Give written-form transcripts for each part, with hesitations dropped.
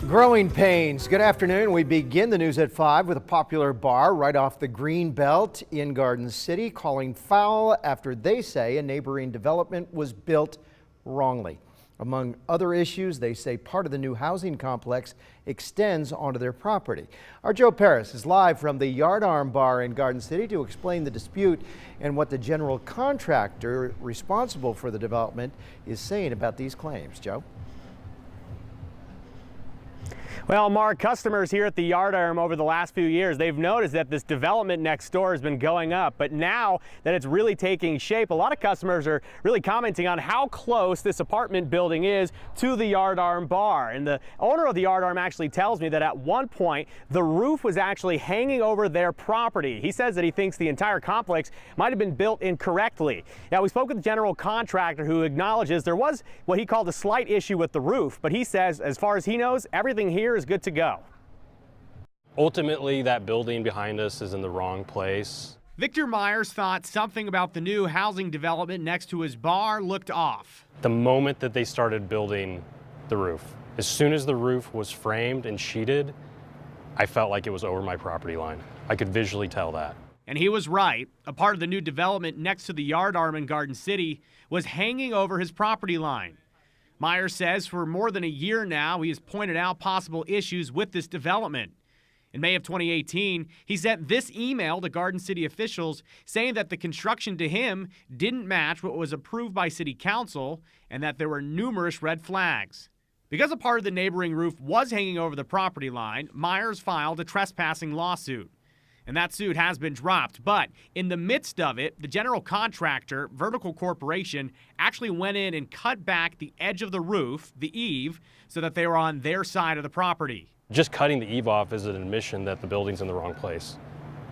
Growing pains. Good afternoon. We begin the news at 5 with a popular bar right off the green belt in Garden City calling foul after they say a neighboring development was built wrongly. Among other issues, they say part of the new housing complex extends onto their property. Our Joe Paris is live from the Yardarm bar in Garden City to explain the dispute and what the general contractor responsible for the development is saying about these claims. Joe? Well, Mark, customers here at the Yardarm over the last few years, they've noticed that this development next door has been going up. But now that it's really taking shape, a lot of customers are really commenting on how close this apartment building is to the Yardarm bar. And the owner of the Yardarm actually tells me that at one point, the roof was actually hanging over their property. He says that he thinks the entire complex might have been built incorrectly. Now, we spoke with the general contractor who acknowledges there was what he called a slight issue with the roof. But he says, as far as he knows, everything here is good to go. Ultimately, that building behind us is in the wrong place. Victor Myers thought something about the new housing development next to his bar looked off. The moment that they started building the roof, as soon as the roof was framed and sheeted, I felt like it was over my property line. I could visually tell that. And he was right. A part of the new development next to the Yardarm in Garden City was hanging over his property line. Myers says for more than a year now, he has pointed out possible issues with this development. In May of 2018, he sent this email to Garden City officials saying that the construction to him didn't match what was approved by City Council and that there were numerous red flags. Because a part of the neighboring roof was hanging over the property line, Myers filed a trespassing lawsuit. And that suit has been dropped. But in the midst of it, the general contractor, Vertical Corporation, actually went in and cut back the edge of the roof, the eave, so that they were on their side of the property. Just cutting the eave off is an admission that the building's in the wrong place.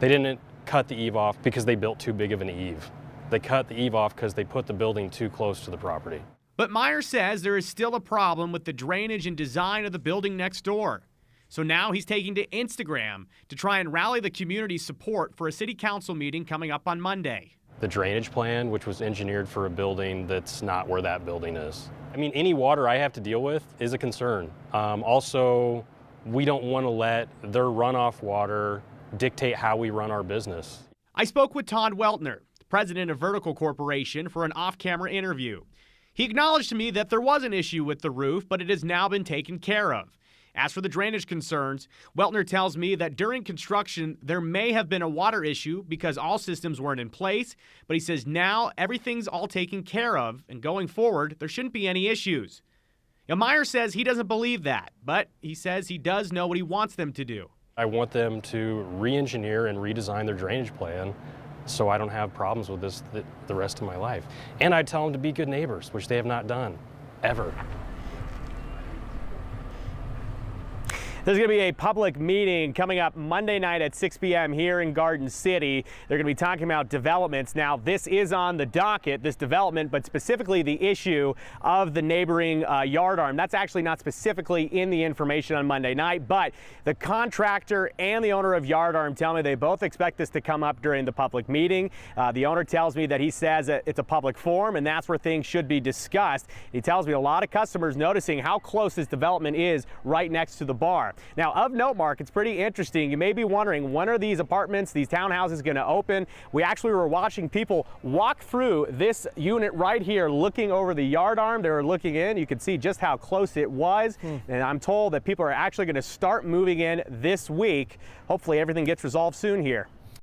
They didn't cut the eave off because they built too big of an eave. They cut the eave off because they put the building too close to the property. But Myers says there is still a problem with the drainage and design of the building next door. So now he's taking to Instagram to try and rally the community's support for a city council meeting coming up on Monday. The drainage plan, which was engineered for a building that's not where that building is. I mean, any water I have to deal with is a concern. Also, we don't want to let their runoff water dictate how we run our business. I spoke with Todd Weltner, the president of Vertical Corporation, for an off-camera interview. He acknowledged to me that there was an issue with the roof, but it has now been taken care of. As for the drainage concerns, Weltner tells me that during construction, there may have been a water issue because all systems weren't in place, but he says now everything's all taken care of, and going forward, there shouldn't be any issues. Now, Myers says he doesn't believe that, but he says he does know what he wants them to do. I want them to re-engineer and redesign their drainage plan so I don't have problems with this the rest of my life. And I tell them to be good neighbors, which they have not done, ever. There's going to be a public meeting coming up Monday night at 6 p.m. here in Garden City. They're going to be talking about developments. Now, this is on the docket, this development, but specifically the issue of the neighboring Yardarm. That's actually not specifically in the information on Monday night, but the contractor and the owner of Yardarm tell me they both expect this to come up during the public meeting. The owner tells me that he says that it's a public forum and that's where things should be discussed. He tells me a lot of customers noticing how close this development is right next to the bar. Now, of note, Mark, it's pretty interesting. You may be wondering, when are these apartments, these townhouses going to open? We actually were watching people walk through this unit right here looking over the Yardarm. They were looking in. You could see just how close it was. And I'm told that people are actually going to start moving in this week. Hopefully everything gets resolved soon here.